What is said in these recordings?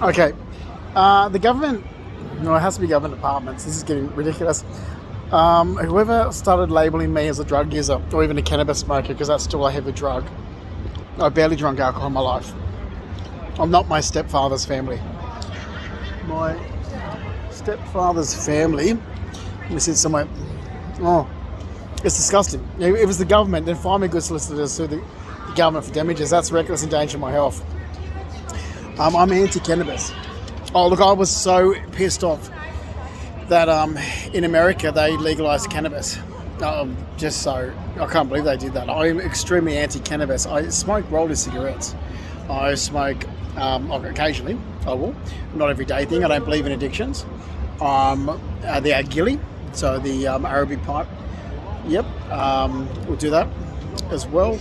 Okay. The government, no, it has to be government departments. This is getting ridiculous. Whoever started labeling me as a drug user or even a cannabis smoker, because that's still a heavy drug, I barely drunk alcohol in my life. I'm not my stepfather's family. My stepfather's family, let me see it somewhere. Oh, it's disgusting. If it was the government, then find me good solicitors sue the government for damages. That's reckless endanger of my health. I'm anti-cannabis. Oh, look, I was so pissed off that in America they legalized cannabis. Just so, I can't believe they did that. I'm extremely anti-cannabis. I smoke rolled cigarettes. I smoke occasionally. I will. Not every day thing. I don't believe in addictions. The agili, so the Arabic pipe. Yep, we'll do that as well.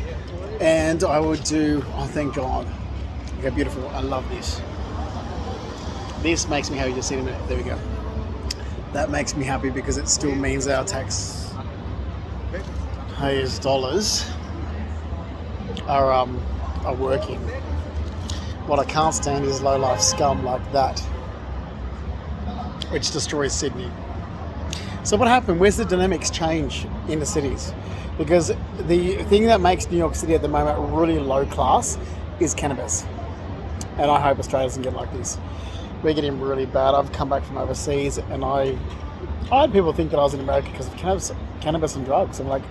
And I would do, oh thank God. Okay, beautiful. I love this. This makes me happy. Just see in a minute. There we go. That makes me happy because it still means our taxpayers' dollars are working. What I can't stand is low-life scum like that, which destroys Sydney. So what happened? Where's the dynamics change in the cities? Because the thing that makes New York City at the moment really low class is cannabis. And I hope Australia doesn't get like this. We're getting really bad. I've come back from overseas and I had people think that I was in America because of cannabis and drugs. I'm like,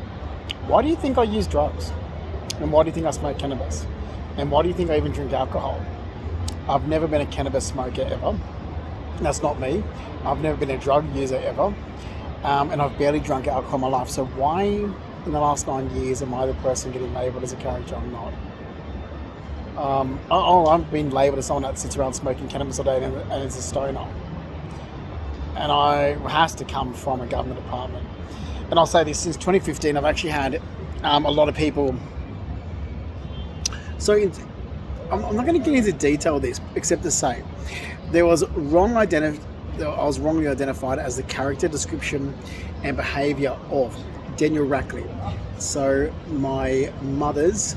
why do you think I use drugs? And why do you think I smoke cannabis? And why do you think I even drink alcohol? I've never been a cannabis smoker ever. That's not me. I've never been a drug user ever. And I've barely drunk alcohol in my life. So why in the last 9 years am I the person getting labelled as a character? I'm not. I've been labelled as someone that sits around smoking cannabis all day and is a stoner. And it has to come from a government department. And I'll say this, since 2015, I've actually had a lot of people. So I'm not going to get into detail of this, except to say I was wrongly identified as the character description and behaviour of Daniel Rackley. So my mother's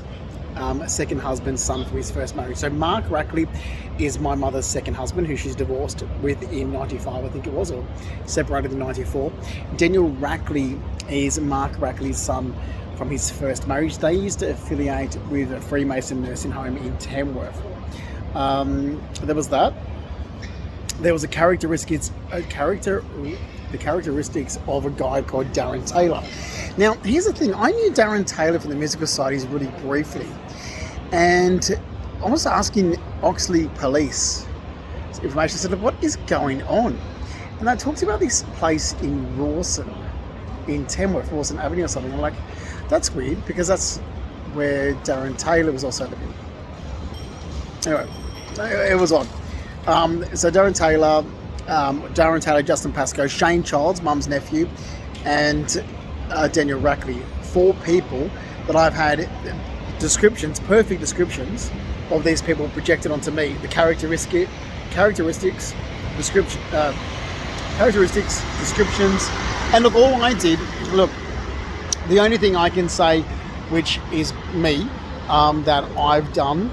second husband's son from his first marriage. So Mark Rackley is my mother's second husband, who she's divorced with in 95, I think it was, or separated in 94. Daniel Rackley is Mark Rackley's son from his first marriage. They used to affiliate with a Freemason nursing home in Tamworth. There was that. There was the characteristics of a guy called Darren Taylor. Now, here's the thing. I knew Darren Taylor from the Musical Societies really briefly. And I was asking Oxley Police information. I said, what is going on? And they talked about this place in Rawson, in Tamworth, Rawson Avenue or something. I'm like, that's weird, because that's where Darren Taylor was also living. Anyway, it was odd. So Darren Taylor, Justin Pascoe, Shane Childs, mum's nephew, and Daniel Rackley, 4 people that I've had perfect descriptions of these people projected onto me. The characteristics, descriptions, and look, all I did, the only thing I can say, which is me, that I've done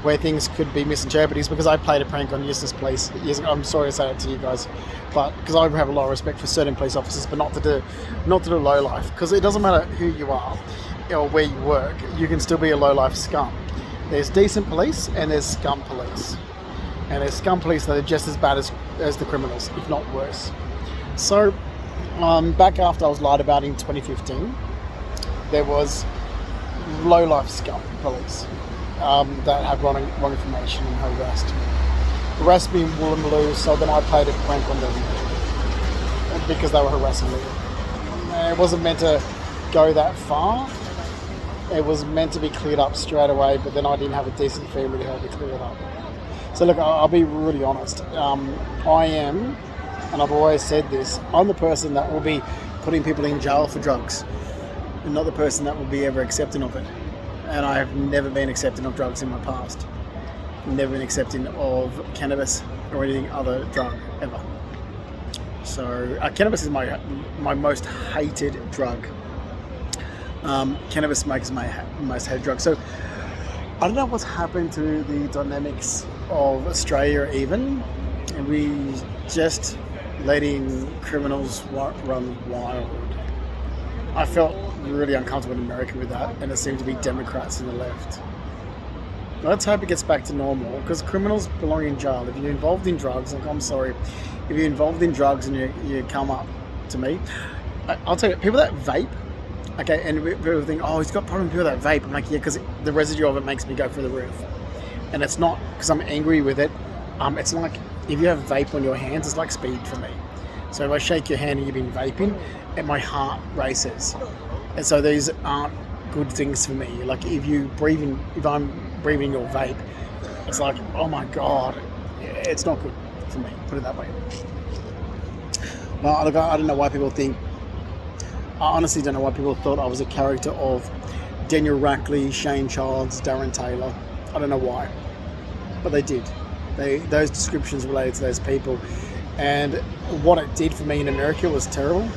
where things could be misinterpreted, is because I played a prank on Eustis Police years ago. I'm sorry to say it to you guys, but because I have a lot of respect for certain police officers, but not to the low life, because it doesn't matter who you are or where you work, you can still be a low life scum. There's decent police and there's scum police, and there's scum police that are just as bad as the criminals, if not worse. So back after I was lied about in 2015, there was low life scum police that had wrong information and harassed me in Woolloomooloo. So then I played a prank on them because they were harassing me. It wasn't meant to go that far. It was meant to be cleared up straight away, but then I didn't have a decent family to help me clear it up. So look, I'll be really honest. I am, and I've always said this, I'm the person that will be putting people in jail for drugs, and not the person that will be ever accepting of it. And I have never been accepting of drugs in my past. Never been accepting of cannabis or anything other drug ever. So cannabis is my most hated drug. Cannabis smoke is my most hated drug. So I don't know what's happened to the dynamics of Australia even, and we just letting criminals run wild. I felt really uncomfortable in America with that, and it seemed to be Democrats and the left. Let's hope it gets back to normal, because criminals belong in jail. If you're involved in drugs, like, I'm sorry, if you're involved in drugs and you come up to me, I'll tell you, people that vape, okay, and people think, oh, he's got problem with people that vape. I'm like, yeah, because the residue of it makes me go through the roof. And it's not because I'm angry with it. It's like, if you have vape on your hands, it's like speed for me. So if I shake your hand and you've been vaping, and my heart races. And so these aren't good things for me. Like if I'm breathing your vape, it's like, oh my God, it's not good for me, put it that way. No, look, I don't know why people think, I honestly don't know why people thought I was a character of Daniel Rackley, Shane Childs, Darren Taylor. I don't know why, but they did. Those descriptions related to those people. And what it did for me in America was terrible.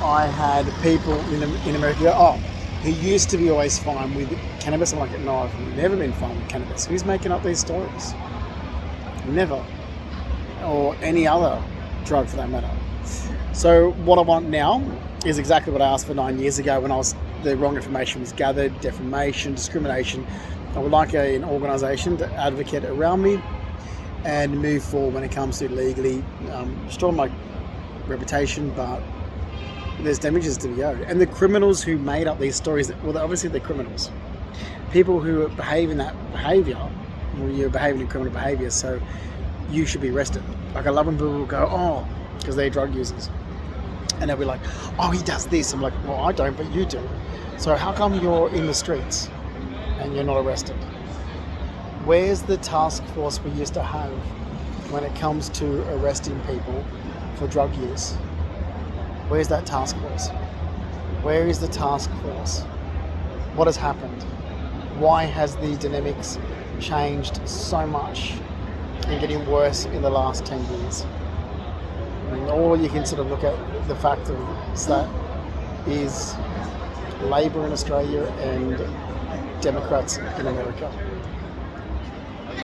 I had people in America go, oh, he used to be always fine with cannabis. I'm like, no, I've never been fine with cannabis. Who's making up these stories? Never. Or any other drug for that matter. So what I want now is exactly what I asked for 9 years ago when the wrong information was gathered, defamation, discrimination. I would like an organisation to advocate around me and move forward when it comes to legally restore my reputation, but there's damages to be owed. And the criminals who made up these stories, well, obviously they're criminals. People who behave in that behaviour, well, you're behaving in criminal behaviour, so you should be arrested. Like I love when people go, oh, because they're drug users. And they'll be like, oh, he does this. I'm like, well, I don't, but you do. So how come you're in the streets and you're not arrested? Where's the task force we used to have when it comes to arresting people for drug use? Where's that task force? Where is the task force? What has happened? Why has the dynamics changed so much and getting worse in the last 10 years? And all you can sort of look at the fact of that is Labor in Australia and Democrats in America.